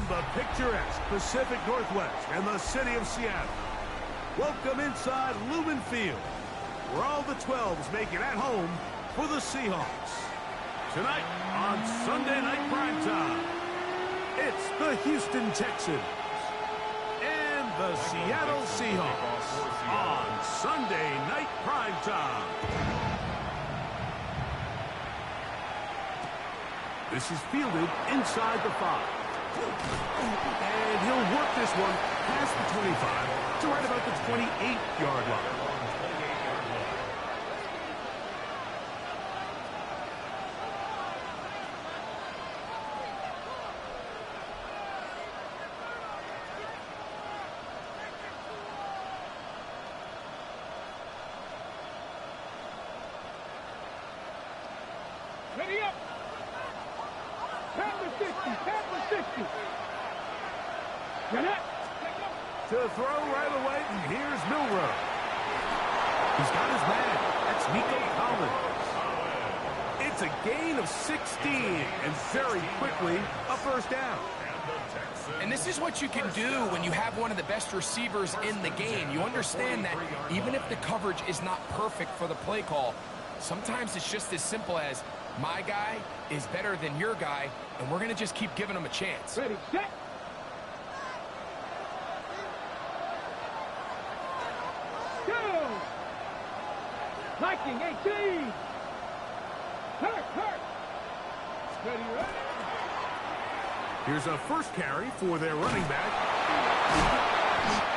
the picturesque Pacific Northwest and the city of Seattle. Welcome inside Lumen Field, where all the 12s make it at home for the Seahawks. Tonight on Sunday Night Primetime, it's the Houston Texans and the Seattle Seahawks on Sunday Night Primetime. This is fielded inside the 5. And he'll work this one past the 25 to right about the 28-yard line. Ready up! Tap the 50! Jeanette! To throw right away, and here's Milrow. He's got his man. That's Nico Collins. It's a gain of 16, and very quickly, a first down. And this is what you can do when you have one of the best receivers in the game. You understand that even if the coverage is not perfect for the play call, sometimes it's just as simple as, my guy is better than your guy, and we're going to just keep giving him a chance. Ready, set! Go! Liking 18! Hurt! Ready, ready! Here's a first carry for their running back.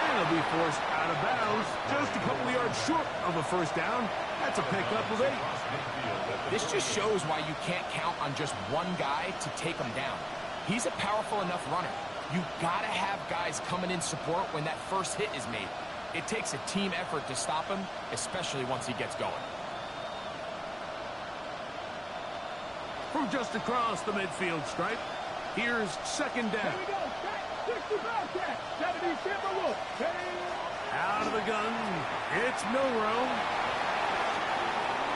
And he'll be forced out of bounds just a couple of yards short of a first down. That's a pickup of 8. This just shows why you can't count on just one guy to take him down. He's a powerful enough runner. You gotta have guys coming in support when that first hit is made. It takes a team effort to stop him, especially once he gets going. From just across the midfield stripe, here's second down. Here we go, 60 Bobcat, 70 Timberwolf. Out of the gun, it's Milrow.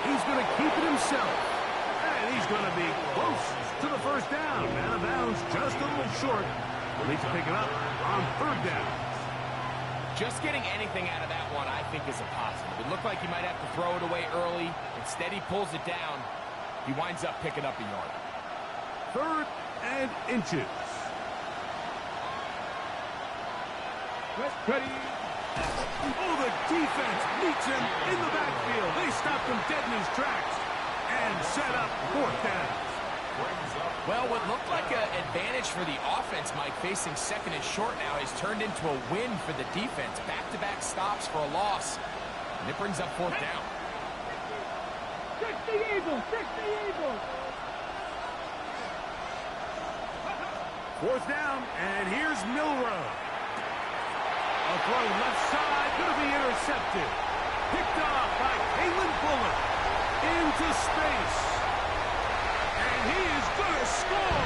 He's going to keep it himself. And he's going to be close to the first down. Out of bounds, just a little short. We'll need to pick it up on third down. Just getting anything out of that one, I think, is a positive. It looked like he might have to throw it away early. Instead, he pulls it down. He winds up picking up a yard. 3rd and inches. Ready. Oh, the defense meets him in the backfield. They stopped him dead in his tracks and set up 4th down. Well, what looked like an advantage for the offense, Mike, facing 2nd and short now, has turned into a win for the defense. Back-to-back stops for a loss. And it brings up 4th down. 60 Eagles! 60 Eagles! 4th down, and here's Milrow. A throw left side, going to be intercepted. Picked off by Kalen Bullock. Into space. And he is going to score.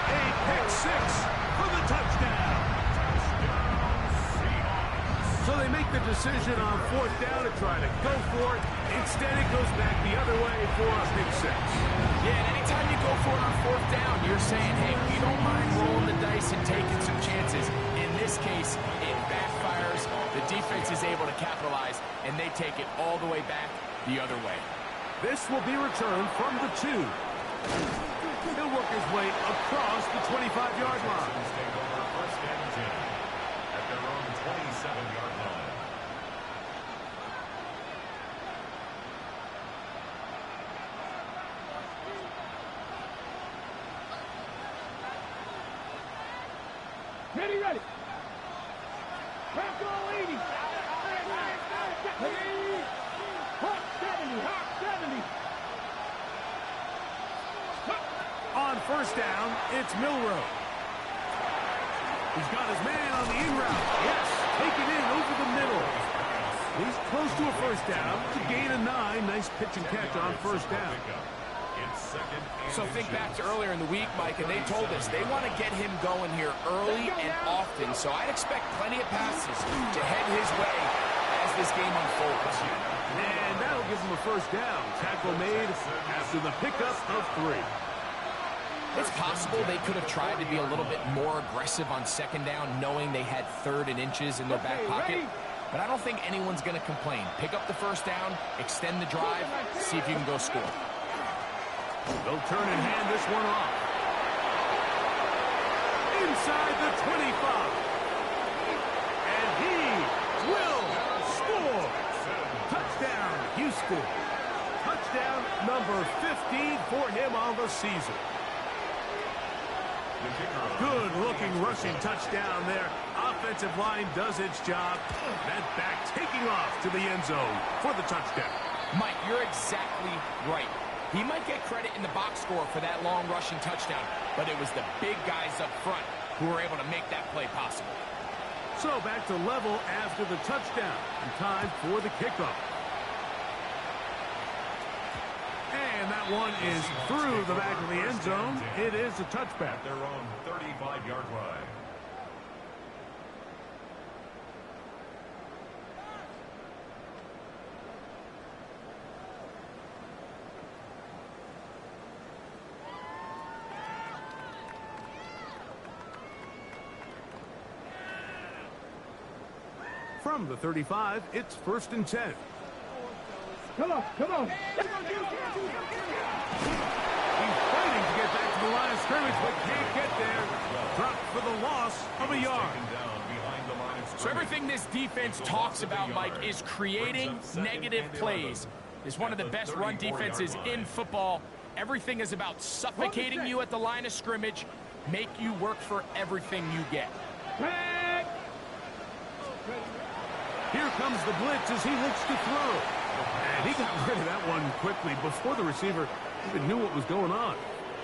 A pick 6 for the touchdown. So they make the decision on 4th down to try to go for it. Instead, it goes back the other way for a pick 6. Yeah, and anytime you go for it on 4th down, you're saying, hey, we don't mind rolling the dice and taking some chances. In this case, it backfires. The defense is able to capitalize, and they take it all the way back the other way. This will be returned from the 2. He'll work his way across the 25-yard line. At their own 27-yard line. Ready. Crack all 80. Hawk 70. On first down, it's Milrow. He's got his man on the in route. Yes, take it in over the middle. He's close to a first down to gain a 9. Nice pitch and catch on first down. So think back to earlier in the week, Mike, and they told us they want to get him going here early and often. So I'd expect plenty of passes to head his way as this game unfolds. And that'll give him a first down. Tackle made after the pickup of 3. It's possible they could have tried to be a little bit more aggressive on second down, knowing they had 3rd and inches in their back pocket. But I don't think anyone's going to complain. Pick up the first down, extend the drive, see if you can go score. They'll turn and hand this one off. Inside the 25. And he will score. Touchdown, Houston. Touchdown number 15 for him on the season. Good-looking rushing touchdown there. Offensive line does its job. That back taking off to the end zone for the touchdown. Mike, you're exactly right. He might get credit in the box score for that long rushing touchdown, but it was the big guys up front who were able to make that play possible. So back to level after the touchdown, and time for the kickoff. And that one is through the back of the end zone. It is a touchback. At their own 35-yard line. From the 35, it's 1st and 10. Come on, come on. He's fighting to get back to the line of scrimmage, but can't get there. Dropped for the loss of a yard. So everything this defense talks about, Mike, is creating negative plays. It's one of the best run defenses in football. Everything is about suffocating you at the line of scrimmage, make you work for everything you get. Here comes the blitz as he looks to throw. And he got rid of that one quickly before the receiver even knew what was going on.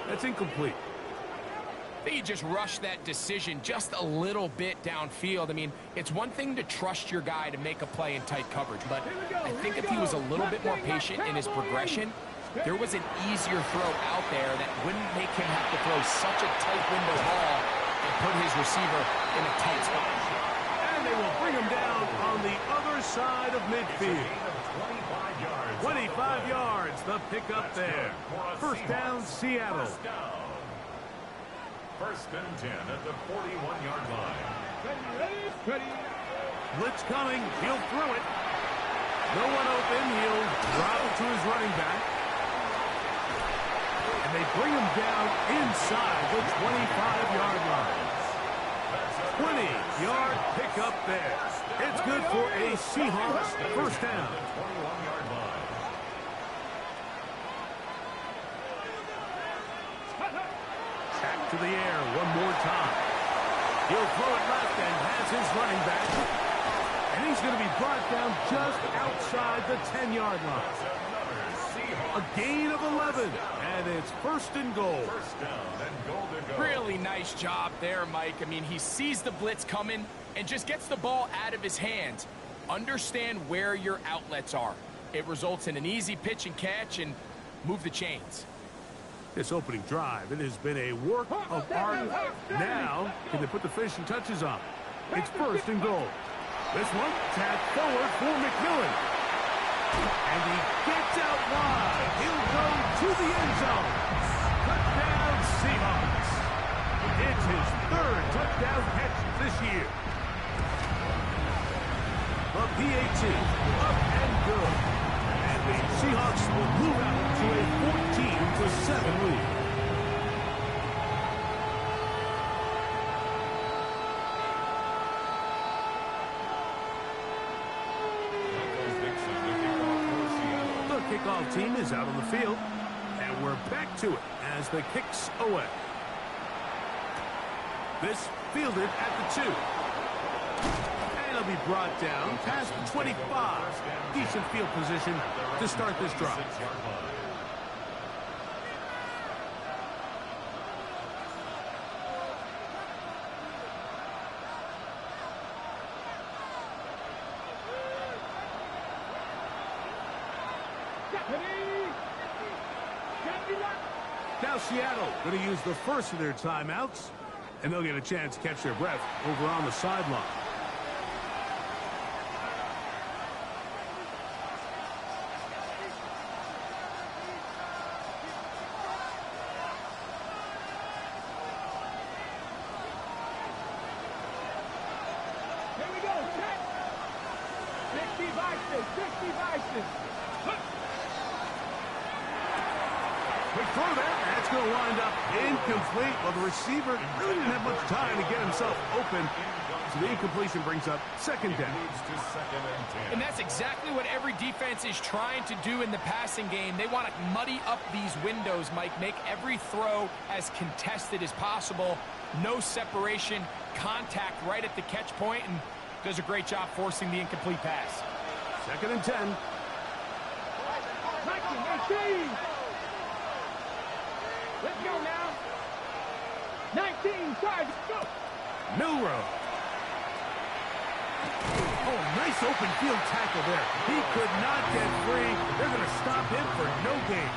That's incomplete. I think he just rushed that decision just a little bit downfield. I mean, it's one thing to trust your guy to make a play in tight coverage, but I think if he was a little bit more patient in his progression, there was an easier throw out there that wouldn't make him have to throw such a tight window ball and put his receiver in a tight spot. And they will bring him down on the other side of midfield. 25 yards, the pickup there. First down, Seattle. 1st and 10 at the 41-yard line. Blitz coming, he'll throw it. No one open, he'll drop it to his running back. And they bring him down inside the 25-yard line. 20-yard pickup there. It's good for a Seahawks first down. Back to the air one more time. He'll throw it left and has his running back. And he's going to be brought down just outside the 10-yard line. A gain of 11, and it's 1st and goal. First down and goal to go. Really nice job there, Mike. I mean, he sees the blitz coming and just gets the ball out of his hands. Understand where your outlets are. It results in an easy pitch and catch and move the chains. This opening drive, it has been a work of art. Now, can they put the finishing touches on? It's 1st and goal. This one tapped forward for McMillan. And he gets out wide. He'll go to the end zone. Touchdown, Seahawks. It's his 3rd touchdown catch this year. The PAT, up and good. And the Seahawks will move out to a 14-7 lead. Kickoff team is out on the field, and we're back to it as the kicks away. This fielded at the 2. And it'll be brought down past the 25. Decent field position to start this drive. Now Seattle going to use the first of their timeouts, and they'll get a chance to catch their breath over on the sideline. Here we go. Check. 60 Bison. 60 Bison. Quick throw there. That's going to wind up incomplete. Well, the receiver really didn't have much time to get himself open. So the incompletion brings up second down. And that's exactly what every defense is trying to do in the passing game. They want to muddy up these windows, Mike, make every throw as contested as possible. No separation, contact right at the catch point, and does a great job forcing the incomplete pass. Second and 10. 19, let's go now. 19, charge, go. Milrow. Oh, nice open field tackle there. He could not get free. They're going to stop him for no gain.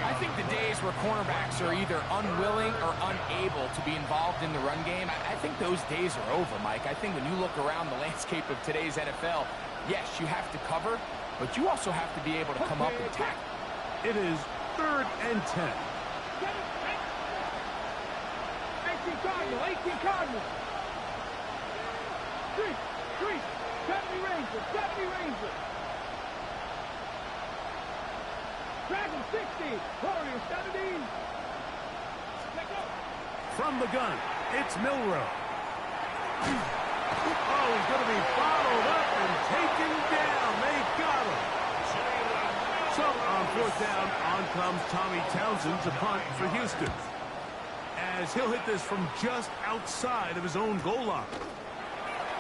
I think the days where cornerbacks are either unwilling or unable to be involved in the run game, I think those days are over, Mike. I think when you look around the landscape of today's NFL, yes, you have to cover, but you also have to be able to come up and tackle. It is third and 10. 18 Cardinal, 18 Cardinal. 3, 70 Ranger, 70 Ranger. Dragon 60, Warrior 70. Let's go. From the gun, it's Milrow. Oh, he's going to be followed up and taken down. They got him. So on fourth down, on comes Tommy Townsend to punt for Houston, as he'll hit this from just outside of his own goal line.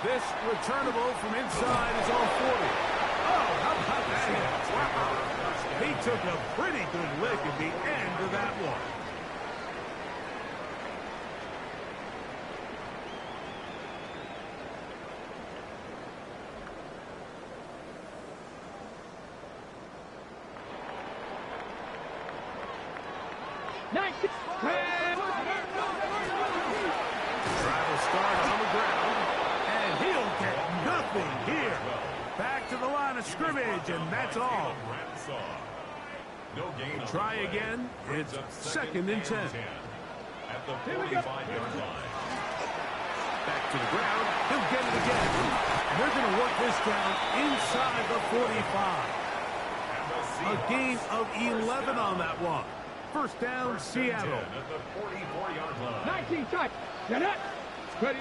This returnable from inside is on 40. Oh, how about that hit? Wow. He took a pretty good lick at the end of that one. Travel start on the ground, and he'll get nothing here. Back to the line of scrimmage, and that's all. Try again. It's second and 10. At the 45-yard line. Back to the ground. He'll get it again. And they're going to work this down inside the 45. A gain of 11 on that one. First down, Seattle. At the 44-yard line. 19 touch. Get it. Ready.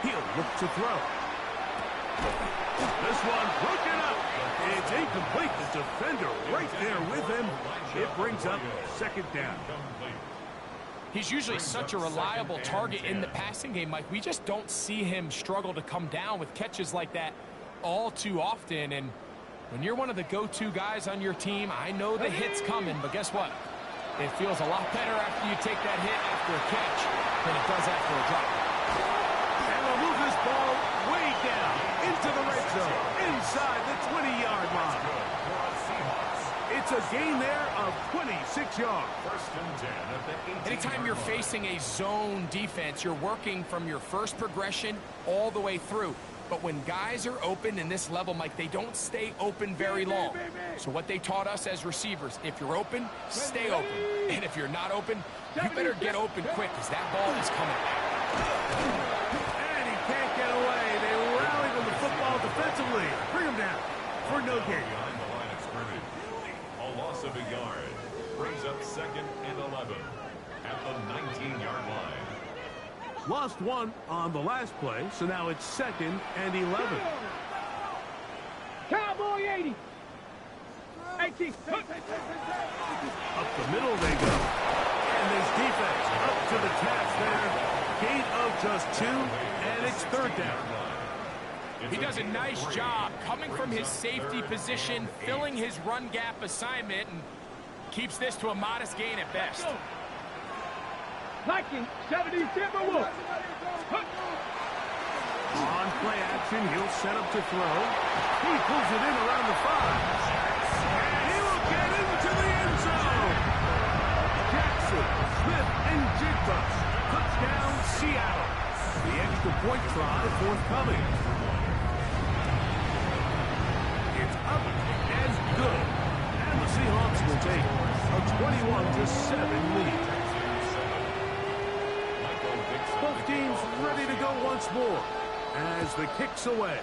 He'll look to throw. This one broken up. It's incomplete. The defender right there with him. It brings up second down. He's usually such a reliable target in the passing game, Mike. We just don't see him struggle to come down with catches like that all too often. And when you're one of the go-to guys on your team, I know the hit's coming, but guess what? It feels a lot better after you take that hit after a catch than it does after a drop. And we'll move this ball way down into the red zone, inside the 20-yard line. It's a gain there of 26 yards. First and 10 at the 18. Anytime you're facing a zone defense, you're working from your first progression all the way through. But when guys are open in this level, Mike, they don't stay open very long. So what they taught us as receivers, if you're open, stay open. And if you're not open, you better get open quick, because that ball is coming back. And he can't get away. They rallied on the football defensively. Bring him down for no gain. Behind the line of scrimmage. A loss of a yard. Brings up second and 11 at the 19-yard line. Lost one on the last play, so now it's second and 11. Cowboy 80. 18. Up the middle they go. And this defense up to the task there. Gain of just 2, and it's third down. He does a nice job coming from his safety position, filling his run gap assignment, and keeps this to a modest gain at best. Viking 70 Timberwolves. On play action, he'll set up to throw. He pulls it in around the 5. And he will get into the end zone. Jackson, Smith, and Jigba. Touchdown, Seattle. The extra point try forthcoming. It's up and good. And the Seahawks will take a 21-7 lead. Both teams ready to go once more. as the kick's away.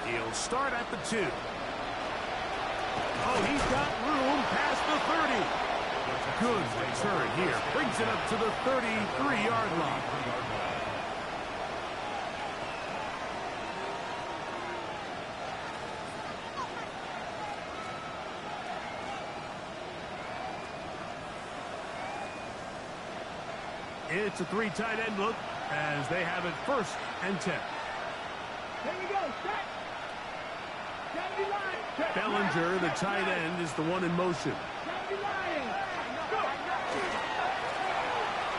He'll start at the 2. Oh, he's got room past the 30. Good return here. Brings it up to the 33-yard line. It's a 3 tight end look as they have it 1st and 10. Here we go. Set. Bellinger, the tight end, is the one in motion.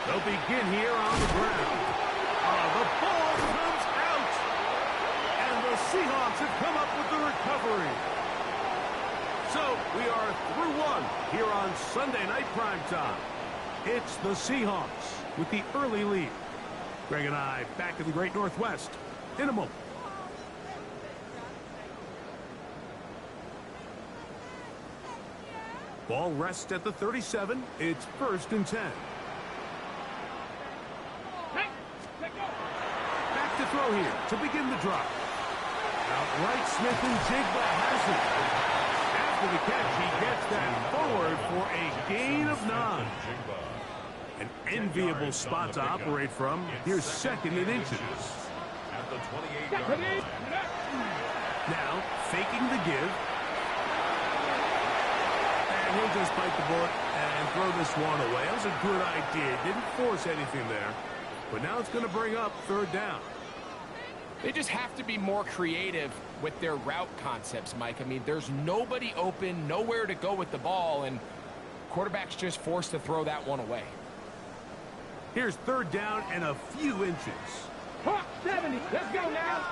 They'll begin here on the ground. The ball comes out. And the Seahawks have come up with the recovery. So we are through 1 here on Sunday Night Primetime. It's the Seahawks with the early lead. Greg and I back in the Great Northwest in a moment. Ball rests at the 37. It's 1st and 10. Back to throw here to begin the drive. Outright Smith and Jigba has it. After the catch, he gets that forward for a gain of 9. An enviable spot to operate from. Here's 2nd and inches. At the 28-yard line. Now, faking the give. And he'll just bite the bullet and throw this one away. That was a good idea. Didn't force anything there. But now it's going to bring up 3rd down. They just have to be more creative with their route concepts, Mike. I mean, there's nobody open, nowhere to go with the ball, and quarterback's just forced to throw that one away. Here's 3rd down and a few inches. 70. Let's go now.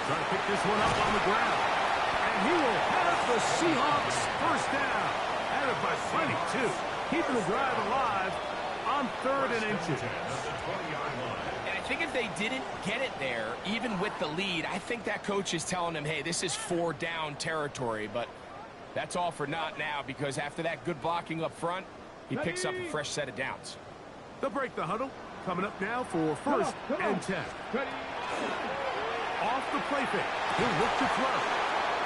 Trying to pick this one up on the ground. And he will have the Seahawks 1st down. Had it by plenty, too. Keeping the drive alive on 3rd and inches. And I think if they didn't get it there, even with the lead, I think that coach is telling them, hey, this is 4 down territory. But that's all for naught now, because after that good blocking up front, he picks up a fresh set of downs. They'll break the huddle. Coming up now for 1st and 10. Off the play fake. He'll look to throw.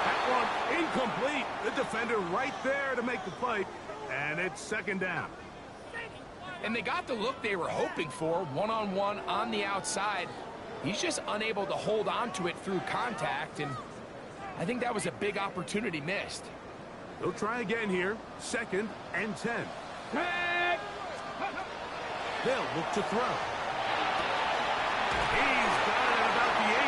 That one incomplete. The defender right there to make the play. And it's 2nd down. And they got the look they were hoping for, one-on-one on the outside. He's just unable to hold on to it through contact, and I think that was a big opportunity missed. They'll try again here. 2nd and 10. They'll look to throw. He's got it at about the 8.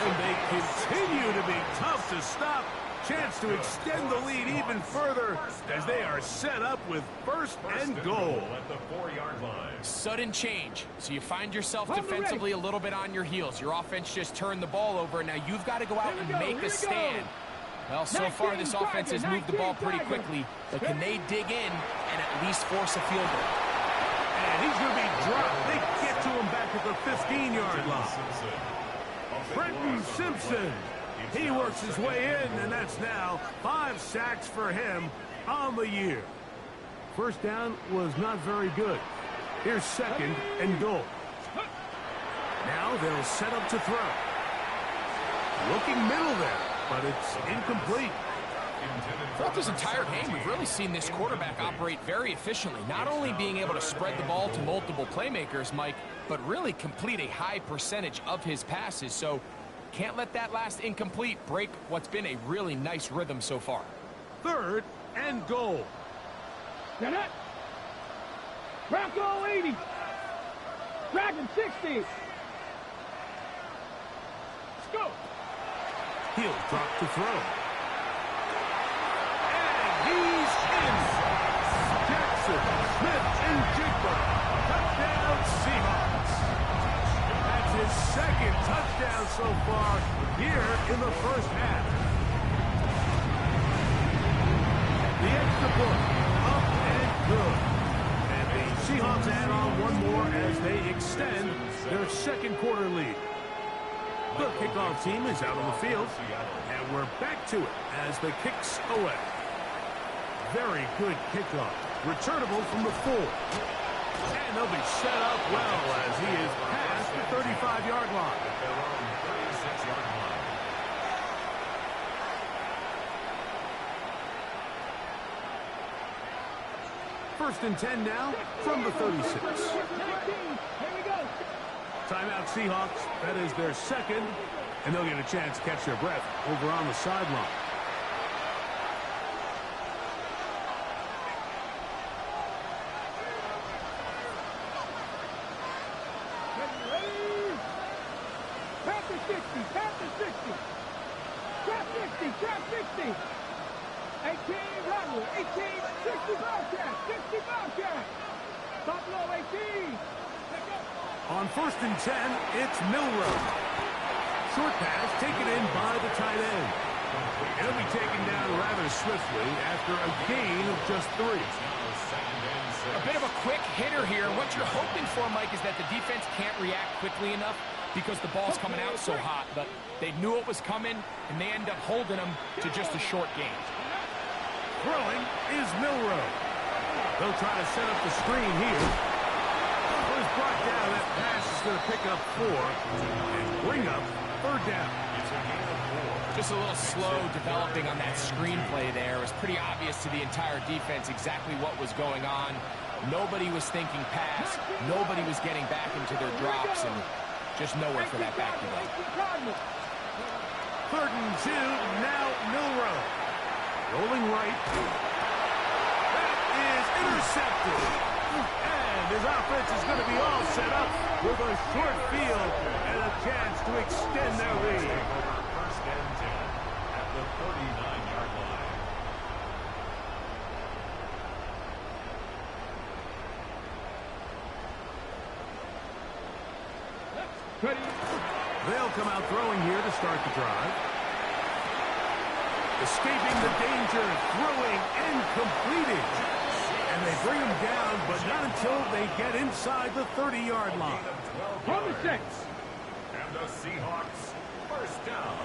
And they continue to be tough to stop. Chance to extend the lead even further as they are set up with 1st and goal. At the 4-yard line. Sudden change. So you find yourself defensively a little bit on your heels. Your offense just turned the ball over. Now you've got to go out and make a stand. Well, so far this offense has moved the ball pretty quickly. But can they dig in and at least force a field goal? And he's going to be dropped. They get to him back at the 15-yard line. Brenton Simpson. He works his way in, and that's now 5 sacks for him on the year. 1st down was not very good. Here's 2nd and goal. Now they'll set up to throw. Looking middle there, but it's incomplete. Throughout this entire game, we've really seen this quarterback operate very efficiently, not only being able to spread the ball to multiple playmakers, Mike, but really complete a high percentage of his passes. So can't let that last incomplete break what's been a really nice rhythm so far. 3rd and goal. Bronco 80. Dragon 60. Let's go. He'll drop to throw. And he's in. Jackson, Smith, and Jigba. Touchdown Seahawks. That's his 2nd touchdown so far here in the 1st half. The extra point, up and good. And the Seahawks add on one more as they extend their 2nd quarter lead. The kickoff team is out on the field, and we're back to it as the kick's away. Very good kickoff. Returnable from the 4. And they'll be set up well as he is past the 35-yard line. At their own 36-yard line. First and 10 now from the 36. 19. Here we go. Timeout Seahawks. That is their second. And they'll get a chance to catch their breath over on the sideline. Panther 60, Panther 60. Trap 60, trap 60. 18, Rodwood, 18, 60 Bobcat, 60 Bobcat. Buffalo 18. On first and 10, it's Milroe. Short pass taken in by the tight end. It'll be taken down rather swiftly after a gain of just 3. A bit of a quick hitter here. What you're hoping for, Mike, is that the defense can't react quickly enough because the ball's coming out so hot. But they knew it was coming, and they end up holding them to just a short gain. Throwing is Milroe. They'll try to set up the screen here. Was brought down. That pass is going to pick up 4 and bring up third down. It's a gain of 4. Just a little slow developing on that screenplay there. It was pretty obvious to the entire defense exactly what was going on. Nobody was thinking pass. Nobody was getting back into their drops, and just nowhere for that back to go. Third and 2, now Milroe. Rolling right. That is intercepted. And his offense is going to be all set up with a short field and a chance to extend their lead. First and 10 at the 39-yard line. They'll come out throwing here to start the drive. Escaping the danger, throwing and completing. And they bring him down, but not until they get inside the 30-yard line. On the 6. And the Seahawks first down.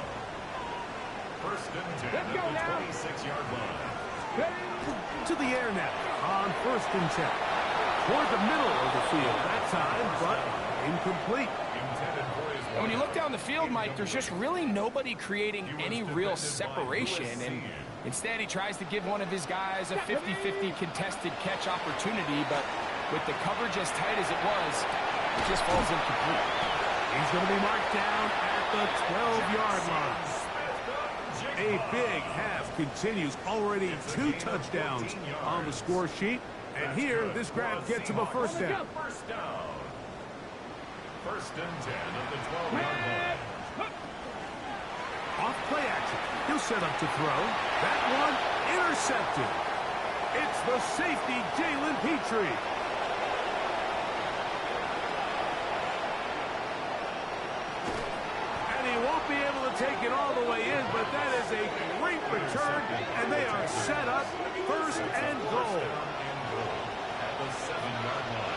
First and 10 Let's go at the now. 26-yard line. To the air now on first and 10. Toward the middle of the field that time, but incomplete. Intended for his And when you look down the field, Mike, there's just really nobody creating any real separation. And instead, he tries to give one of his guys a 50-50 contested catch opportunity. But with the coverage as tight as it was, it just falls incomplete. He's going to be marked down at the 12-yard line. A big half continues. Already 2 touchdowns on the score sheet. And here, this grab gets him a first down. First down. First and 10 at the 12-yard line. Off play action. He'll set up to throw. That one intercepted. It's the safety, Jalen Petrie. And he won't be able to take it all the way in, but that is a great return, and they are set up first and goal. At the 7-yard line.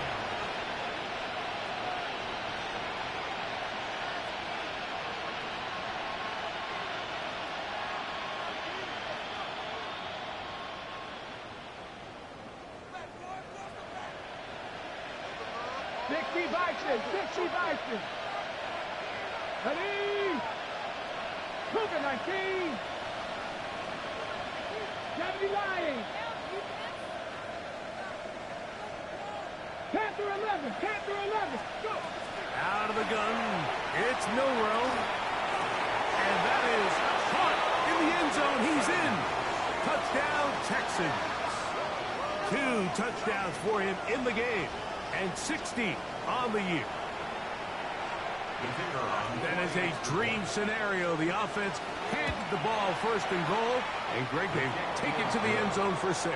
Ready? Cougar 19. 79. Panther 11. Panther 11. Go. Out of the gun, it's Milroe. And that is caught in the end zone. He's in. Touchdown, Texans. 2 touchdowns for him in the game. And 60 on the year. That is a dream scenario. The offense handed the ball first and goal. And Greg, they take it to the end zone for 6.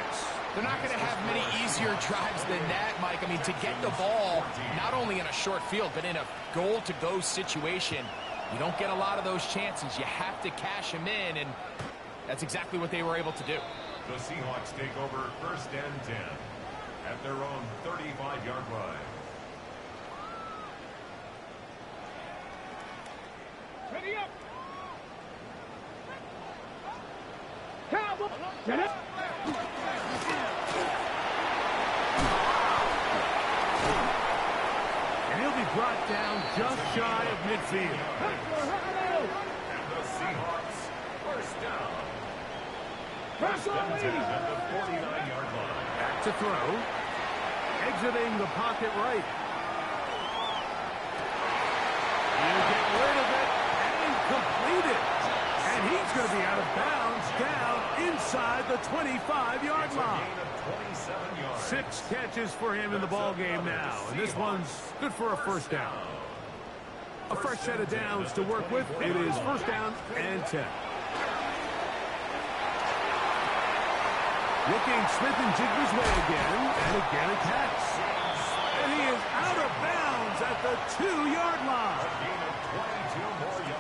They're not going to have many easier drives than that, Mike. I mean, to get the ball, not only in a short field, but in a goal-to-go situation, you don't get a lot of those chances. You have to cash them in, and that's exactly what they were able to do. The Seahawks take over first and 10 at their own 35-yard line. Ready up. Cowboy. Get it. brought down just shy of midfield. And the Seahawks, first down. First and 10 at the 49-yard line. Back to throw. Exiting the pocket right. You get rid of it and complete it. And he's going to be out of bounds down inside the 25-yard line. 27 yards. 6 catches for him in the ball game now. And this one's good for a first down. A fresh set of downs to work with. It is first down and 10. Looking Smith and Jigba's way again, and again a catch. And he is out of bounds at the 2-yard line.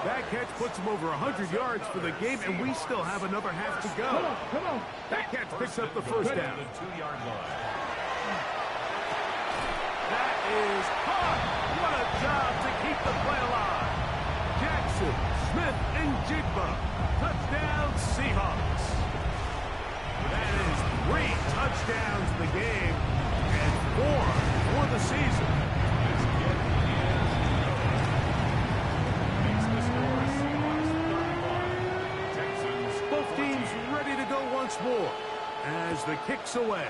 That catch puts him over 100 yards for the game, and we still have another half to go. Come on. That catch picks up the first down. The 2-yard line. That is caught. What a job to keep the play alive. Jackson, Smith, and Jigba. Touchdown, Seahawks. That is 3 touchdowns in the game and 4 for the season. Both teams ready to go once more as the kick's away.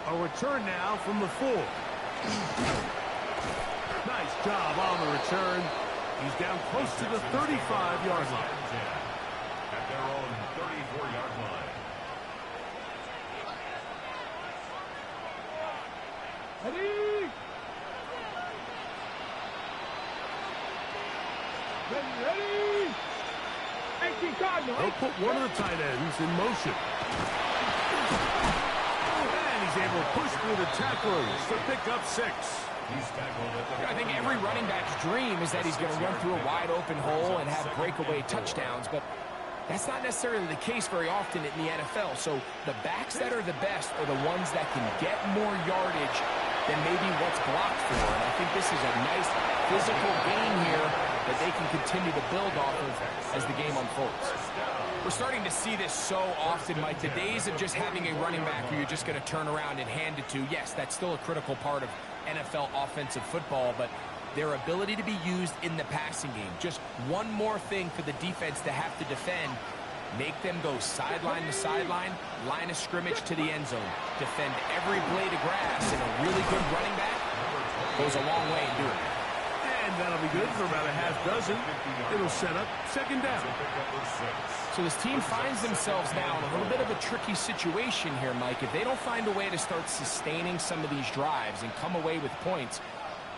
A return now from the 4. Nice job on the return. He's down close to the 35-yard line. At their own 34-yard line. Ready? Ready? Empty Cardinal. They'll put one of the tight ends in motion. And he's able to push through the tacklers to pick up 6. He's tackled at the I think every running back's dream is that he's going to run through a wide open hole and have breakaway touchdowns, but that's not necessarily the case very often in the NFL. So the backs that are the best are the ones that can get more yardage than maybe what's blocked for. And I think this is a nice physical gain here that they can continue to build off of as the game unfolds. We're starting to see this so often, Mike. The days of just having a running back who you're just going to turn around and hand it to, yes, that's still a critical part of NFL offensive football, but their ability to be used in the passing game. Just one more thing for the defense to have to defend. Make them go sideline to sideline, line of scrimmage to the end zone. Defend every blade of grass, and a really good running back goes a long way in doing it. And that'll be good for about a half dozen. It'll set up second down. So this team finds themselves now in a little bit of a tricky situation here, Mike. If they don't find a way to start sustaining some of these drives and come away with points,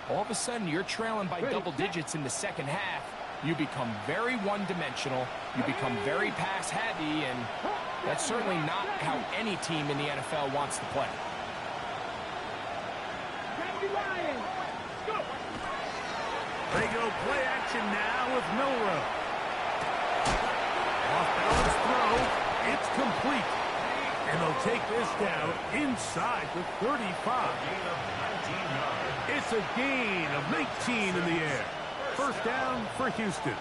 all of a sudden you're trailing by double digits in the second half. You become very one-dimensional. You become very pass-heavy, and that's certainly not how any team in the NFL wants to play. They go play action now with Milrow. Off-balance throw. It's complete. And they'll take this down inside the 35. It's a gain of 19 in the air. First down for Houston.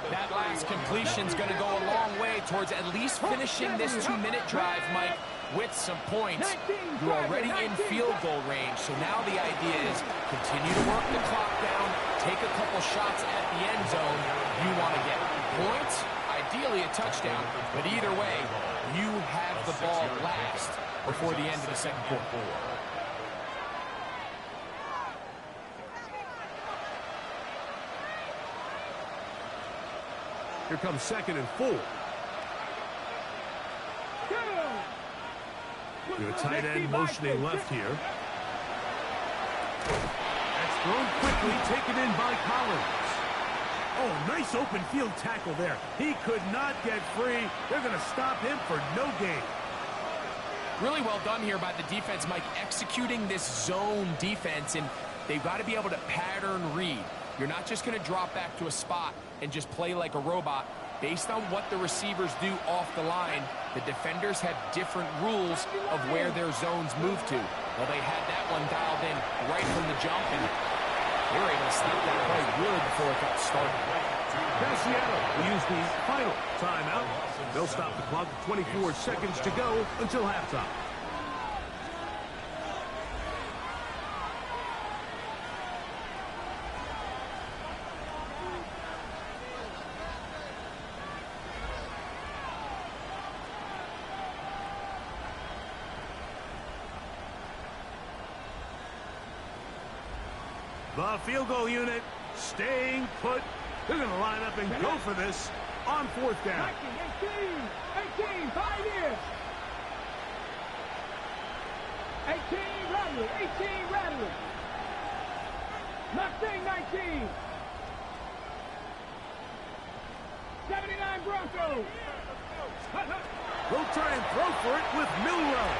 That last completion's going to go a long way towards at least finishing this 2-minute drive, Mike, with some points. You're already in field goal range, so now the idea is continue to work the clock down, take a couple shots at the end zone. You want to get points, ideally a touchdown, but either way, you have the ball last before the end of the second quarter. Here comes second and 4. Your tight end motioning left here. That's thrown quickly, taken in by Collins. Oh, nice open field tackle there. He could not get free. They're going to stop him for no gain. Really well done here by the defense, Mike, executing this zone defense, and they've got to be able to pattern read. You're not just going to drop back to a spot and just play like a robot. Based on what the receivers do off the line, the defenders have different rules of where their zones move to. Well, they had that one dialed in right from the jump, and they were able to stop that play really before it got started. Seattle will use the final timeout. They'll stop the clock with 24 seconds to go until halftime. The field goal unit staying put. They're going to line up and go for this on fourth down. 18, 5 years. 18, Rattler, 18, Rattler. 19, 79 Broncos. They'll try and throw for it with Milrow.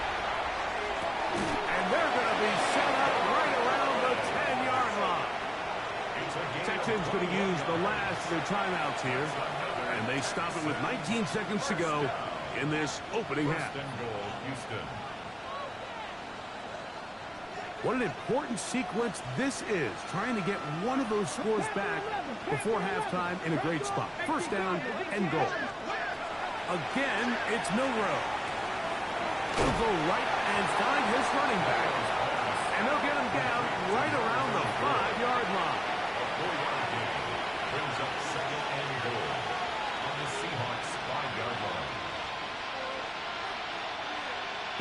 And they're going to be set up right around the 10-yard line. Texans going to use the last of their timeouts here. And they stop it with 19 seconds to go in this opening half. What an important sequence this is, trying to get one of those scores back before halftime in a great spot. First down and goal. Again, it's Milrow. He'll go right and find his running back. And they'll get him down right around the 5-yard line. A 4-yard gain brings up second and goal on the Seahawks 5-yard line.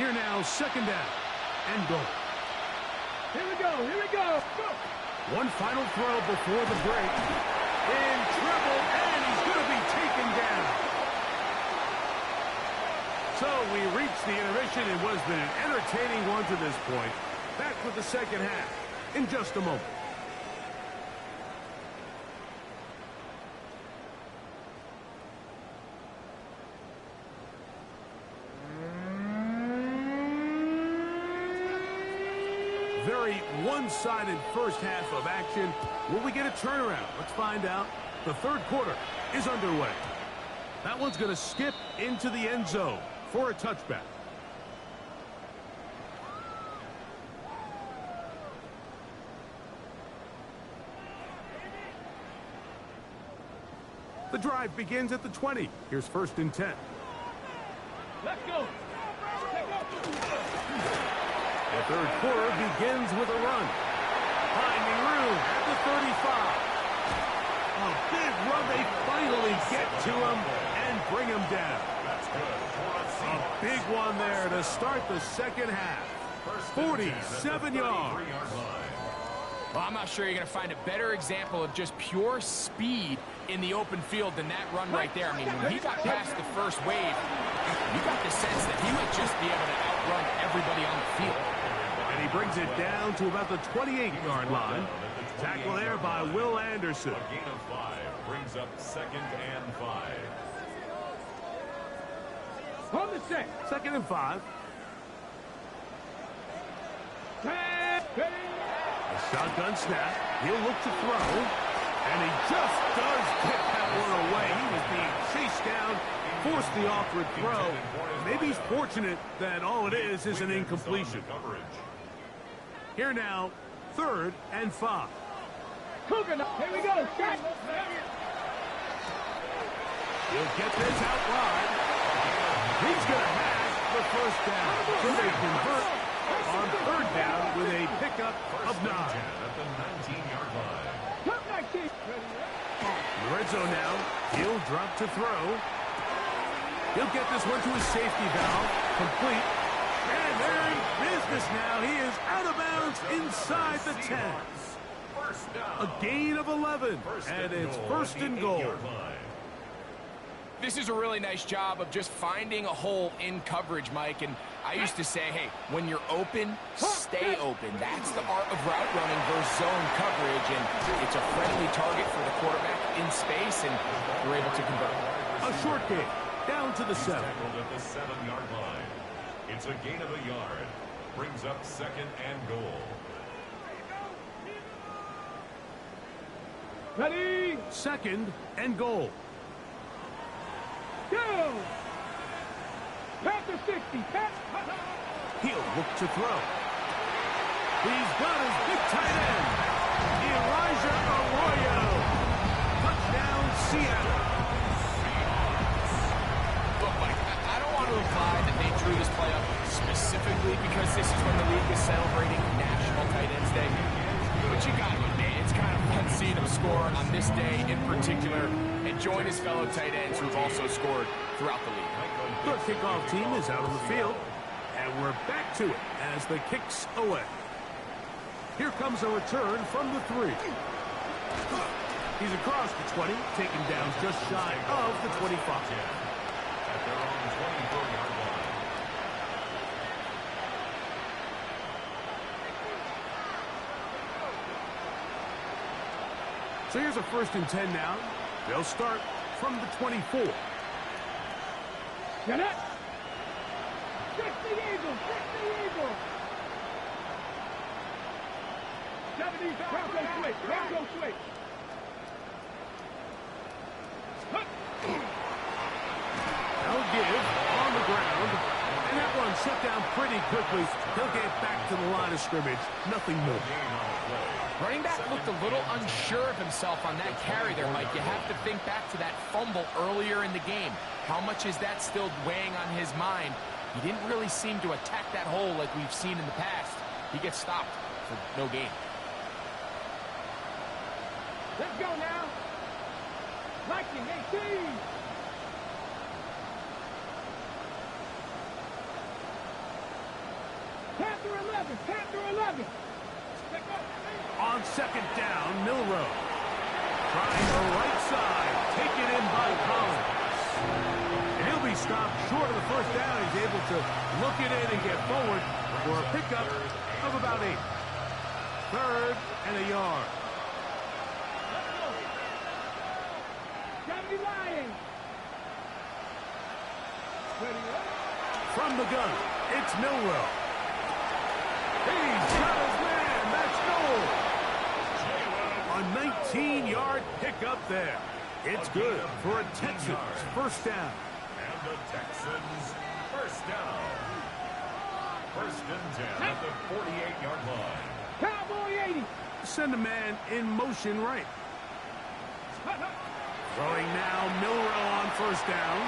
Here now, second down and goal. Here we go, here we go. One final throw before the break. In trouble, and he's going to be taken down. So we reached the intermission. It was been an entertaining one to this point. Back with the second half in just a moment. Very one-sided first half of action. Will we get a turnaround? Let's find out. The third quarter is underway. That one's going to skip into the end zone for a touchback. The drive begins at the 20. Here's first and 10. Let's go. The third quarter begins with a run. Finding room at the 35. A big run. They finally get to him and bring him down. That's good. A big one there to start the second half. 47 yards. Well, I'm not sure you're going to find a better example of just pure speed in the open field than that run right there. I mean, when he got past the first wave, you got the sense that he might just be able to outrun everybody on the field. And he brings it down to about the 28-yard line. Tackle there by Will Anderson. A gain of 5 brings up second and 5. On the set. Second and 5. A shotgun snap. He'll look to throw. And he just does get that one away. He was being chased down, forced the awkward throw. Maybe he's fortunate that all it is an incompletion. Here now, third and 5. Here we go. He'll get this out wide. He's going to have the first down. So they convert on third down with a pickup of 9. At the 19-yard line. The red zone now. He'll drop to throw. He'll get this one to his safety valve. Complete. And they're in business now. He is out of bounds inside the 10. A gain of 11. And it's first and goal. This is a really nice job of just finding a hole in coverage, Mike. And I used to say, hey, when you're open, stay open. That's the art of route running versus zone coverage. And it's a friendly target for the quarterback in space, and we're able to convert. A short game, down to the 7. Tackled at the 7-yard line. It's a gain of a yard. Brings up second and goal. Ready? Second and goal. Go! Past the 60. He'll look to throw. He's got his big tight end, Elijah Arroyo. Touchdown, Seattle. Look, Mike, I don't want to imply that they drew this play up specifically because this is when the league is celebrating National Tight Ends Day. But you got it, man. It's kind of fun seeing him score on this day in particular and join his fellow tight ends who've also scored throughout the league. The kickoff team is out on the field, and we're back to it as the kick's away. Here comes a return from the 3. He's across the 20, taken down just shy of the 25. At their own 24-yard line. So here's a 1st and 10 now. They'll start from the 24. Get it! Fix the Eagles! Fix the Eagles! 75. Bronco switch! Bronco switch! They'll give on the ground. And that one shut down pretty quickly. He'll get back to the line of scrimmage. Nothing more. Running back looked a little unsure of himself on that carry there, Mike. You have to think back to that fumble earlier in the game. How much is that still weighing on his mind? He didn't really seem to attack that hole like we've seen in the past. He gets stopped for no gain. Let's go now! Viking 18! Panther 11! Panther 11! On 2nd down, Milroe. Trying the right side. Taken in by Collins. And he'll be stopped short of the 1st down. He's able to look it in and get forward for a pickup of about 8. 3rd and a yard. From the gun, it's Milroe. He's got his man. That's goal. A 19-yard pickup there. It's good for a Texans 1st down. And the Texans 1st down. 1st and 10 at the 48-yard line. Cowboy 80. Send a man in motion right. Throwing now, Milroe on 1st down.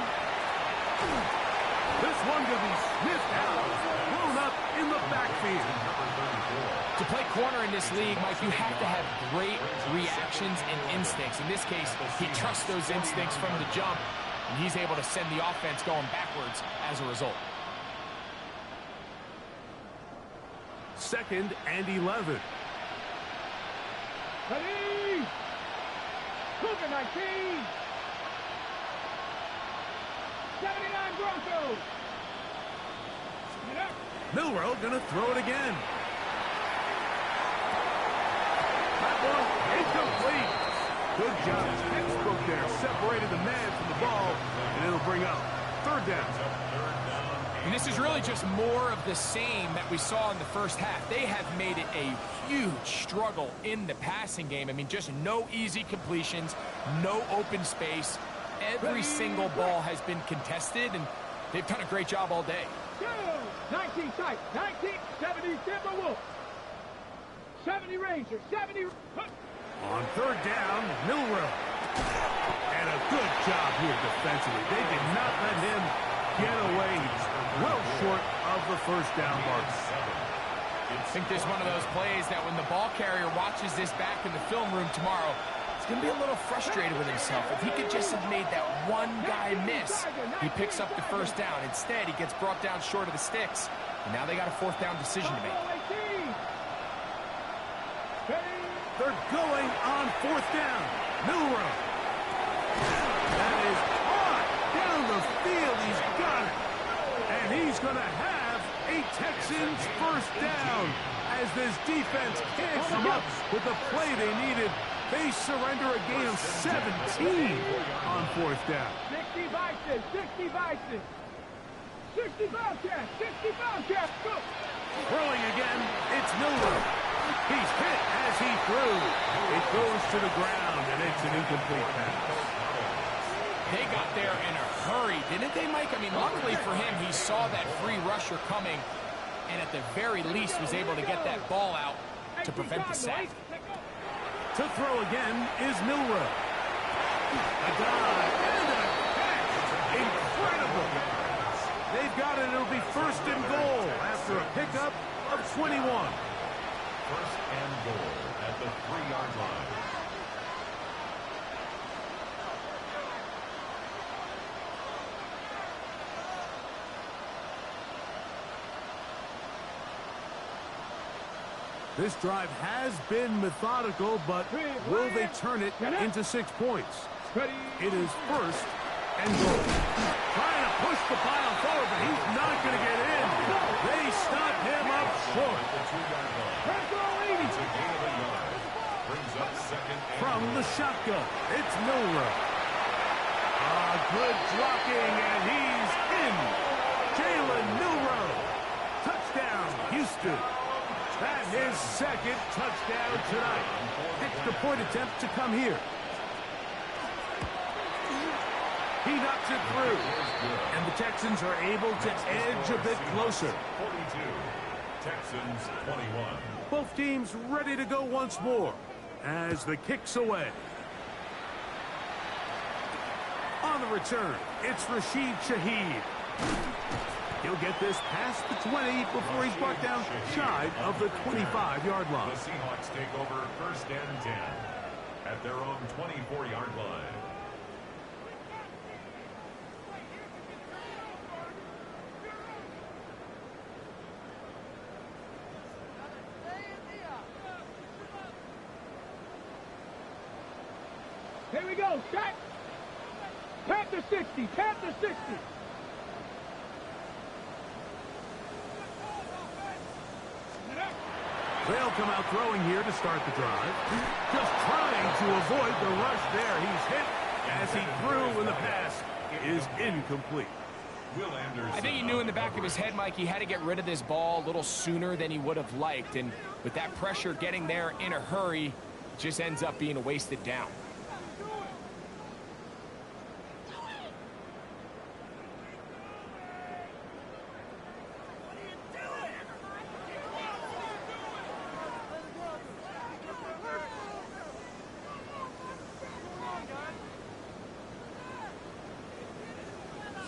This one could be sniffed out, blown up in the backfield. To play corner in this league, Mike, you have to have great reactions and instincts. In this case, he trusts those instincts from the jump, and he's able to send the offense going backwards as a result. 2nd and 11. Ready! Cougar 19! 79 Broncos! Milroe gonna throw it again. That one incomplete. Good job. Textbook there. Separated the man from the ball, and it'll bring up 3rd down. And this is really just more of the same that we saw in the 1st half. They have made it a huge struggle in the passing game. I mean, just no easy completions, no open space. Every single ball has been contested, and they've done a great job all day. 19 tight, 19, 70 Timberwolves, 70 Rangers, 70... On 3rd down, Milroe. And a good job here defensively. They did not let him get away. He's well short of the 1st down mark. I think this is one of those plays that when the ball carrier watches this back in the film room tomorrow, he's going to be a little frustrated with himself. If he could just have made that one guy miss, he picks up the 1st down. Instead, he gets brought down short of the sticks, and now they got a 4th down decision to make. They're going on 4th down. Milroe. That is hard down the field. He's got it. And he's going to have a Texans 1st down as this defense can't come up with the play they needed. They surrender a gain of 17 on 4th down. 60 Vices, 60 Vices. 60 Bobcats, 60 Bobcats, go! Throwing again, it's Milroe. He's hit as he threw. It goes to the ground, and it's an incomplete pass. They got there in a hurry, didn't they, Mike? I mean, luckily for him, he saw that free rusher coming, and at the very least was able to get that ball out to prevent the sack. To throw again is Milroe. A dive and a catch. Incredible. They've got it. It'll be 1st and goal after a pickup of 21. 1st and goal at the 3-yard line. This drive has been methodical, but will they turn it into 6 points? It is first and goal. Trying to push the pile forward, but he's not going to get in. They stop him up short. It's a gain of a yard. Brings up second and From the shotgun, it's Milroe. Good blocking, and he's in. Jalen Milroe. Touchdown, Houston. That's his second touchdown tonight. Extra point attempt to come here. He knocks it through. And the Texans are able to edge a bit closer. 42. Texans 21. Both teams ready to go once more as the kick's away. On the return, it's Rashid Shaheed. He'll get this past the 20 before he's brought down shy of the 25-yard line. The Seahawks take over first and 10 at their own 24-yard line. Here we go. Shot. Panther 60. Panther 60. They'll come out throwing here to start the drive. Just trying to avoid the rush there. He's hit as he threw, and the pass is incomplete. I think he knew in the back of his head, Mike, he had to get rid of this ball a little sooner than he would have liked. And with that pressure getting there in a hurry, it just ends up being a wasted down.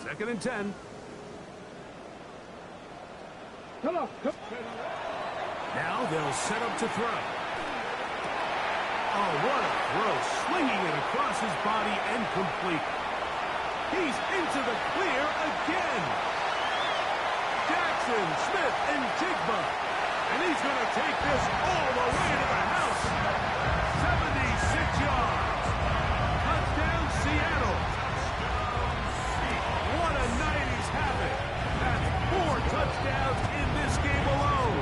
Second and 10. Come on. Now they'll set up to throw. Oh, what a throw. Slinging it across his body and complete. He's into the clear again. Jackson, Smith, and Jigba. And he's going to take this all the way to the house. 76 yards. Touchdown, Seattle. What a night he's having. That's 4 touchdowns in this game alone.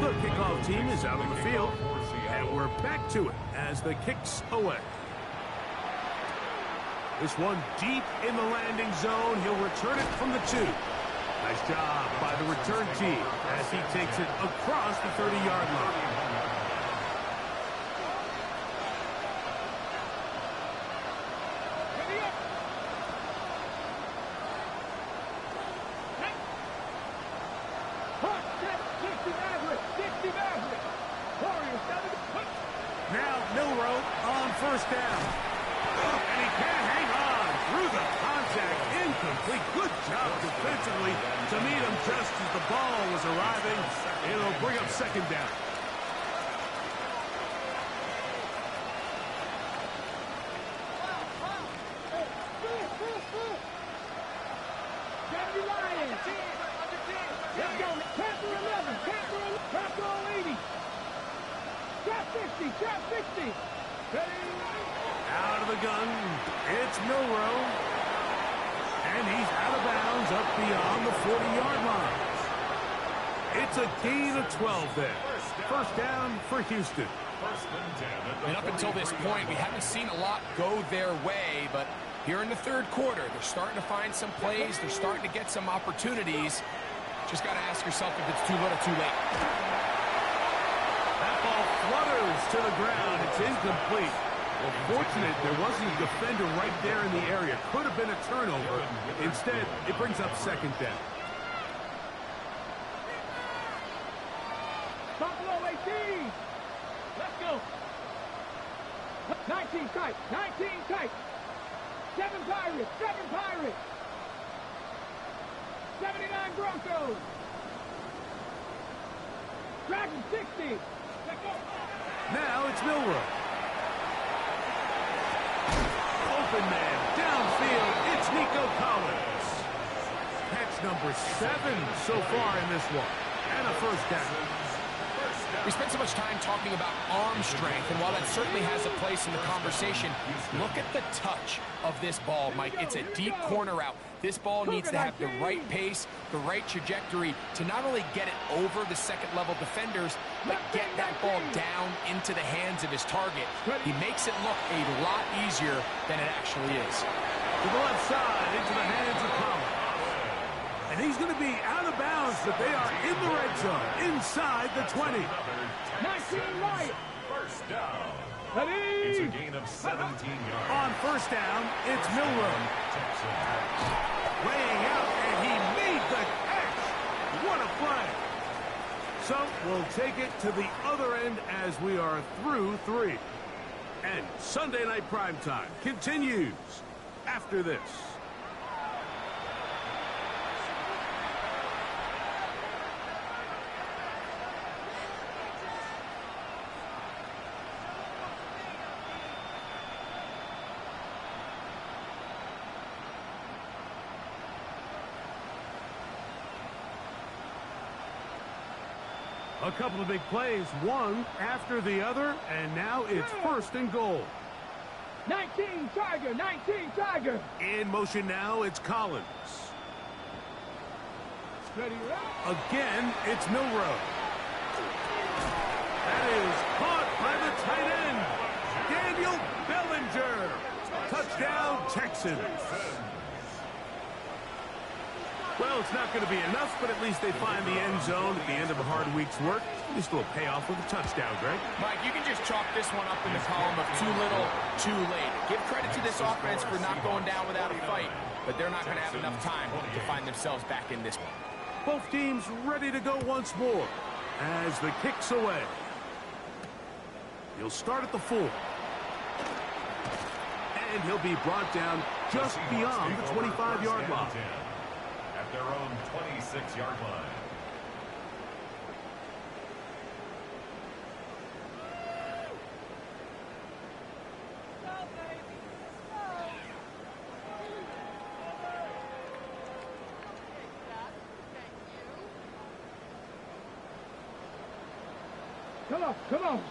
The kickoff team is out on the field, and we're back to it as the kick's away. This one deep in the landing zone. He'll return it from the 2. Nice job by the return team as he takes it across the 30-yard line. Now Milroe on first down. And he can't hang on through the contact. Incomplete. Good job defensively to meet him just as the ball was arriving. It'll bring up second down. Let's go. Panther 11. Panther 80. Trap 60. Trap 60. Out of the gun, it's Milroe. And he's out of bounds up beyond the 40-yard line. It's a gain of 12 there. First down for Houston. And up until this point, we haven't seen a lot go their way, but here in the third quarter, they're starting to find some plays. They're starting to get some opportunities. Just got to ask yourself if it's too little, too late. That ball flutters to the ground. It's incomplete. Well, fortunate there wasn't a defender right there in the area. Could have been a turnover. Instead, it brings up second down. Buffalo 18. Let's go. 19 tight. 19 tight. 7 Pirates. 7 Pirates. 79 Broncos. Dragon 60. Let's go. Now it's Milroe. Open man downfield. It's Nico Collins. Catch number 7 so far in this one. And a first down. We spent so much time talking about arm strength, and while that certainly has a place in the conversation, look at the touch of this ball, Mike. It's a deep corner route. This ball needs to have the right pace, the right trajectory to not only get it over the second-level defenders, but get that ball down into the hands of his target. He makes it look a lot easier than it actually is. To the left side, into the hands of Collins. And he's going to be out of bounds, but they are in the red zone, inside the 20. 19 right. First down. Ready. It's a gain of 17 yards. On first down, it's Milroe. Laying out, and he made the catch. What a play. So we'll take it to the other end as we are through 3. And Sunday Night Primetime continues after this. A couple of big plays, one after the other, and now it's first and goal. 19 Tiger, 19 Tiger. In motion now, it's Collins. Ready, right. Again, it's Milroe. That is caught by the tight end, Daniel Bellinger. Touchdown, Texans. Well, it's not going to be enough, but at least they find the end zone at the end of a hard week's work. At least it'll pay off with a touchdown, Greg. Mike, you can just chalk this one up in the column of too little, too late. Give credit to this offense for not going down without a fight, but they're not going to have enough time to find themselves back in this one. Both teams ready to go once more as the kick's away. He'll start at the 4. And he'll be brought down just beyond the 25-yard line. At their own 26-yard line. Come on.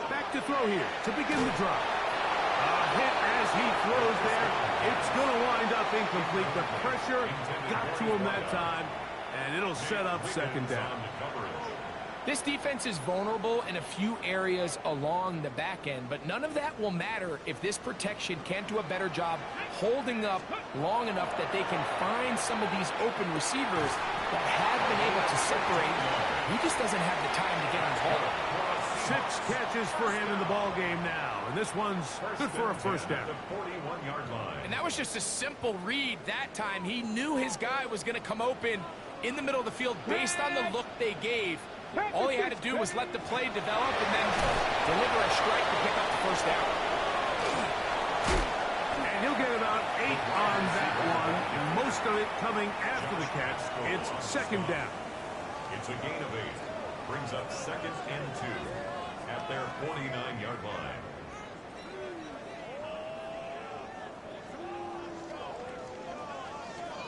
Back to throw here to begin the drive. A hit as he throws there. It's going to wind up incomplete. The pressure got to him that time, and it'll set up second down. This defense is vulnerable in a few areas along the back end, but none of that will matter if this protection can't do a better job holding up long enough that they can find some of these open receivers that have been able to separate. He just doesn't have the time to get involved. 6 catches for him in the ball game now, and this one's good for a first down. And that was just a simple read that time. He knew his guy was going to come open in the middle of the field based on the look they gave. All he had to do was let the play develop and then deliver a strike to pick up the first down. And he'll get about 8 on that one, and most of it coming after the catch. It's second down. It's a gain of 8. Brings up second and 2 at their 49-yard line.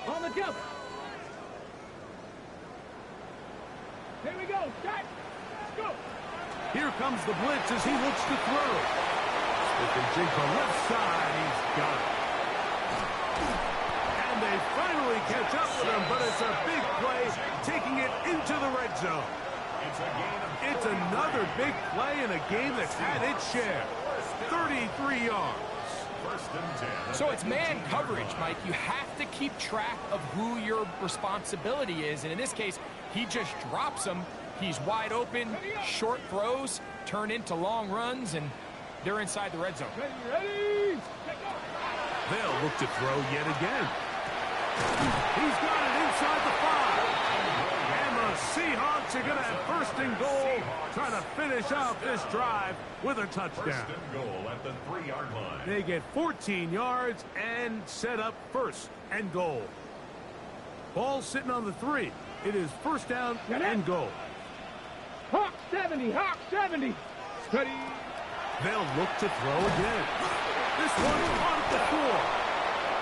On the jump. Here we go. Start. Go. Here comes the blitz as he looks to throw. Smith and Jigba left side. He's got it. And they finally catch up with him, but it's a big play, taking it into the red zone. It's another big play in a game that's had its share. 33 yards. First and 10. So it's man coverage, Mike. You have to keep track of who your responsibility is. And in this case, he just drops him. He's wide open. Short throws turn into long runs, and they're inside the red zone. Ready. They'll look to throw yet again. He's got it inside the 5. And the Seahawks are going to have first and goal, trying to finish off this drive with a touchdown. First and goal at the 3-yard line. They get 14 yards and set up first and goal. Ball sitting on the 3. It is first down and goal. Hawk 70. Hawk 70. Ready. They'll look to throw again. This one on the 4.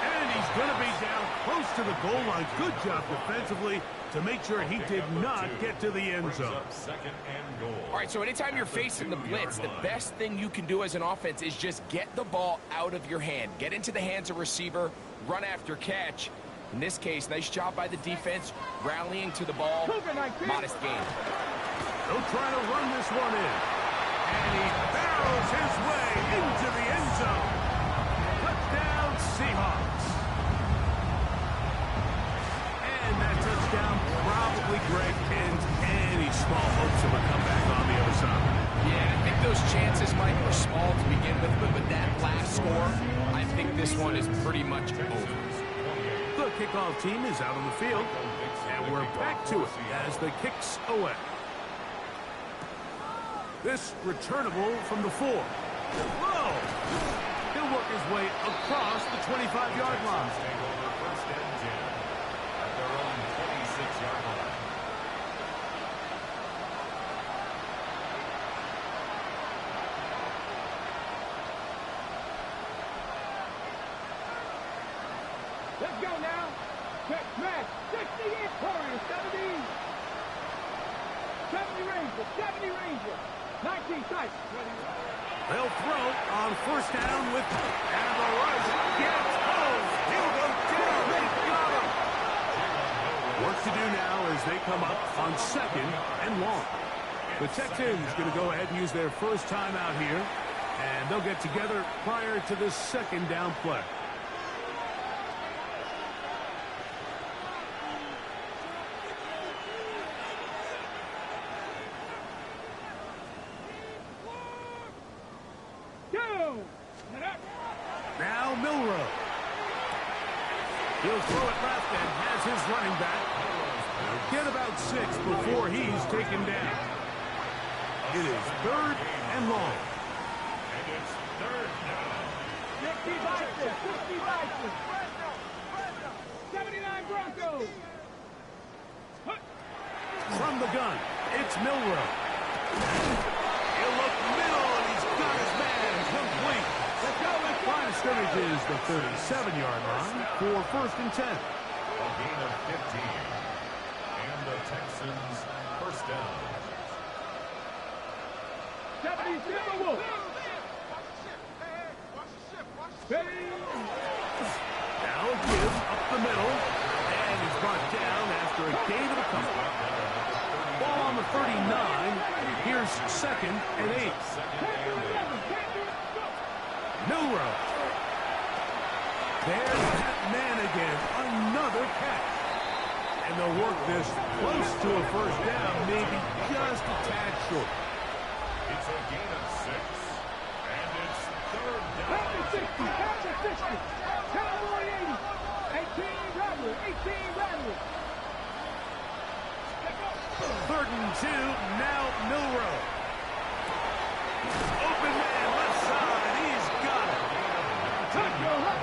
And he's going to be down close to the goal line. Good job defensively to make sure he did not get to the end zone. Second and goal. All right, so anytime you're facing the blitz, the best thing you can do as an offense is just get the ball out of your hand. Get into the hands of receiver, run after catch. In this case, nice job by the defense, rallying to the ball. Modest gain. They'll try to run this one in. And he barrels his way into the end zone. Touchdown, Seahawks. And that touchdown probably, Greg, ends any small hopes of a comeback on the other side. Yeah, I think those chances, Mike, were small to begin with, but with that last score, I think this one is pretty much over. The kickoff team is out on the field, and we're back to it as the kicks away. This returnable from the 4. Whoa! He'll work his way across the 25-yard line. First and 10 at their own 26-yard line. Let's go now. Check, smash. 60 inch Warrior, 70. 70 Ranger, 70 Ranger. 19 type. They'll throw on first down with, and the rush gets home. He'll go down. They got him. Work to do now as they come up on second and long. The Texans going to go ahead and use their first timeout here, and they'll get together prior to this second down play. Now Milrow. He'll throw it left and has his running back. Get about 6 before he's taken down. It is third and long. And it's third down. 60 Vikings, 60 Vikings. 79 Broncos. From the gun, it's Milrow. He'll look middle, and he's got his man complete. Line of scrimmage is the 37-yard line for first and 10. A gain of 15. And the Texans first down. 70 Timberwolves. Now a give up the middle, and he's brought down after a gain of a couple. Ball on the 39. Here's second and 8. Milrow. There's that man again. Another catch. And they'll work this close to a first down, maybe just a tad short. It's a gain of 6. And it's third down. Count to 60, count to 60. Cowboy 80. 18 Rattler, 18 Rattler. Third and 2, now Milrow. Open man, left side, he's got it.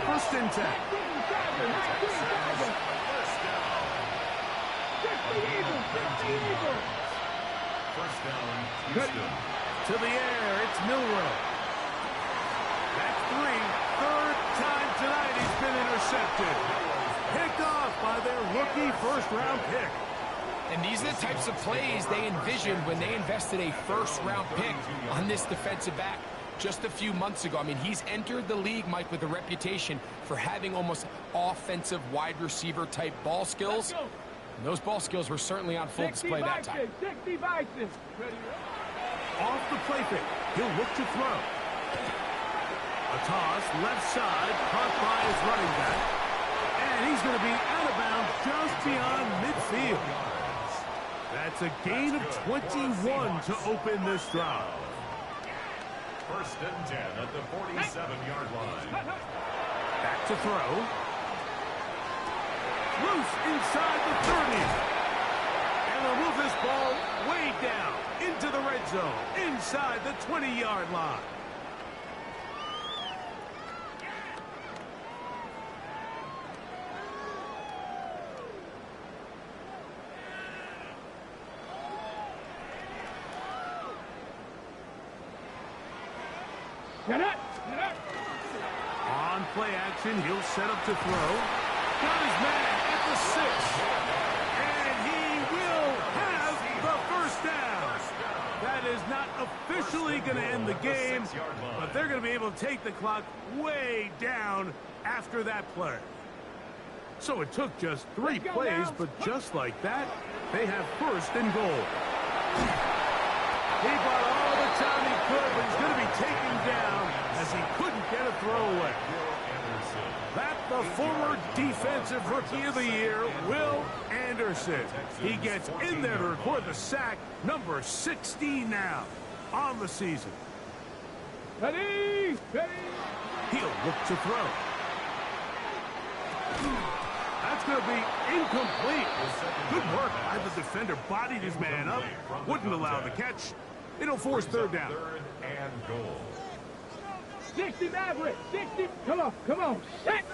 First and 10. 19 Tiger, 19 Tiger. First down. 60 Eagles, 60 Eagles. First down, Houston. To the air, it's Milrow. That's 3. Third time tonight he's been intercepted. Picked off by their rookie first-round pick. And these are the types of plays they envisioned when they invested a first-round pick on this defensive back just a few months ago. I mean, he's entered the league, Mike, with a reputation for having almost offensive wide receiver type ball skills. And those ball skills were certainly on full display that time. 60 Vikings. Off the play fake, he'll look to throw. A toss, left side, caught by his running back. And he's going to be out of bounds just beyond midfield. That's a gain of 21 to open this drive. First and 10 at the 47-yard line. Back to throw. Loose inside the 30. And they'll move this ball way down into the red zone, inside the 20-yard line. On play action, he'll set up to throw. Got his man the 6. And he will have the first down. That is not officially going to end the game, but they're going to be able to take the clock way down after that play. So it took just 3 plays, but just like that, they have first and goal. He bought all the time he could, but he's going to be taken down as he couldn't get a throwaway. That the former defensive rookie of the year, Will Anderson. He gets in there to record the sack, number 60 now on the season. Ready, ready. He'll look to throw. That's going to be incomplete. Good work by the defender. Bodied his man up. Wouldn't allow the catch. It'll force third down. 3rd and goal. 60 Maverick. 60. Come on, come on. Set.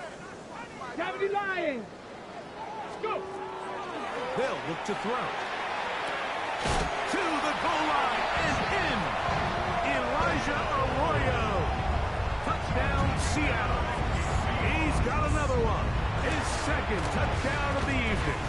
70 Lions. Let's go. They'll look to throw. To the goal line and in. Elijah Arroyo. Touchdown, Seattle. He's got another one. His second touchdown of the evening.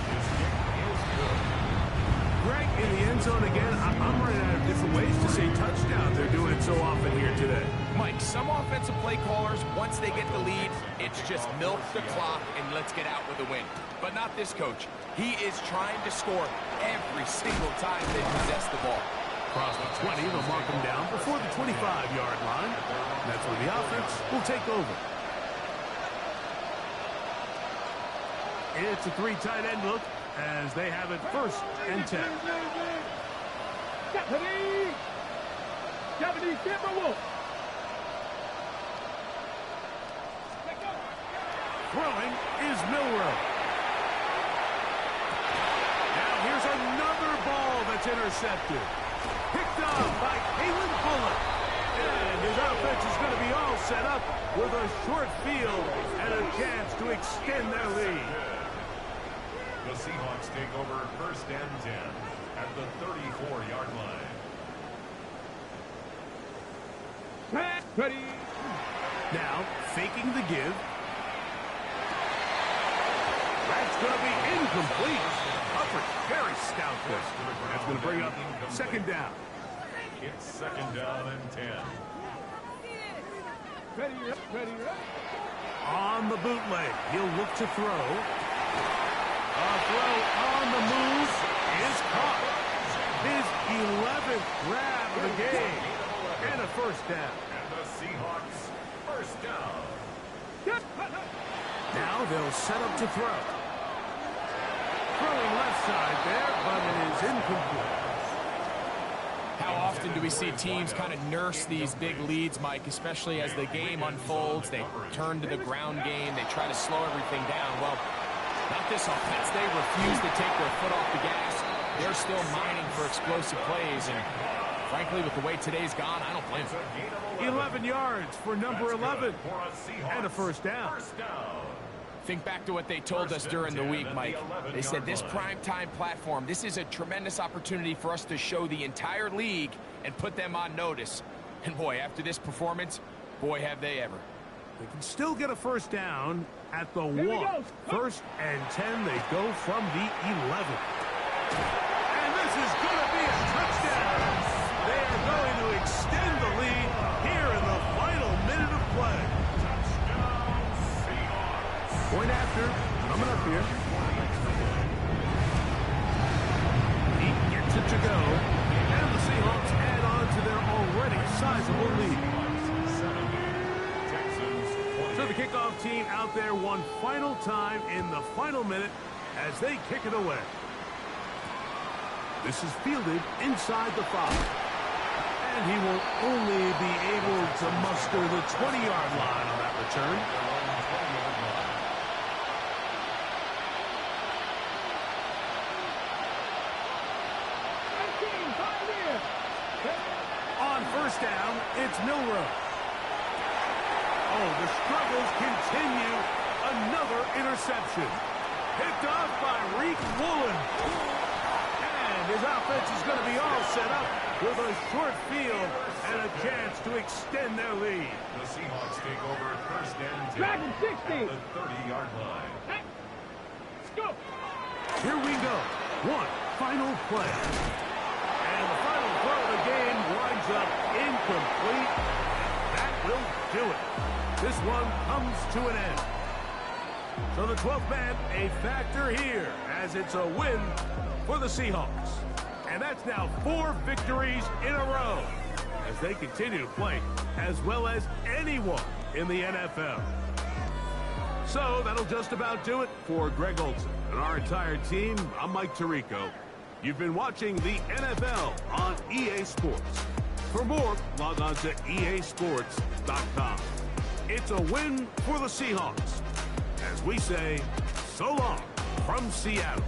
Greg, in the end zone again. I'm running out of different ways to say touchdown. They're doing it so often here today. Mike, some offensive play callers, once they get the lead, it's just milk the clock and let's get out with a win. But not this coach. He is trying to score every single time they possess the ball. Across the 20, they'll mark him down before the 25-yard line. That's where the offense will take over. It's a 3 tight end look as they have it 1st and 10. Japanese Timberwolf. Throwing is Milroe. Now here's another ball that's intercepted. Picked up by Kalen Bullock. And his offense is going to be all set up with a short field and a chance to extend their lead. The Seahawks take over 1st and 10 at the 34-yard line. Ready. Now, faking the give. That's going to be incomplete. Hubbard, very stout there. That's going to bring up 2nd down. It's 2nd down and 10. Ready, ready, ready. On the bootleg, he'll look to throw. A throw on the move is caught. His 11th grab of the game. And a 1st down. And the Seahawks 1st down. Now they'll set up to throw. Throwing left side there, but it is incomplete. How often do we see teams kind of nurse these big leads, Mike, especially as the game unfolds? They turn to the ground game. They try to slow everything down. Well, not this offense. They refuse to take their foot off the gas. They're still mining for explosive plays. And frankly, with the way today's gone, I don't blame them. 11 yards for number 11. And a 1st down. Think back to what they told us during the week, Mike. They said this primetime platform, this is a tremendous opportunity for us to show the entire league and put them on notice. And boy, after this performance, boy, have they ever. They can still get a 1st down at the 1. 1st and 10, they go from the 11. And this is going to be a touchdown. They are going to extend the lead here in the final minute of play. Point after, coming up here. He gets it to go. And the Seahawks add on to their already sizable lead. So the kickoff team out there one final time in the final minute as they kick it away. This is fielded inside the 5. And he will only be able to muster the 20-yard line on that return. On 1st down, it's Milroe. Oh, the struggles continue. Another interception. Picked off by Reek Woolen. And his offense is going to be all set up with a short field and a chance to extend their lead. The Seahawks take over 1st and 10 Dragon 60. at the 30-yard line. go. Here we go. One final play. And the final throw of the game winds up incomplete. That will do it. This one comes to an end. So the 12th man, a factor here, as it's a win for the Seahawks. And that's now 4 victories in a row as they continue to play as well as anyone in the NFL. So that'll just about do it for Greg Olson and our entire team. I'm Mike Tirico. You've been watching the NFL on EA Sports. For more, log on to easports.com. It's a win for the Seahawks. As we say, so long from Seattle.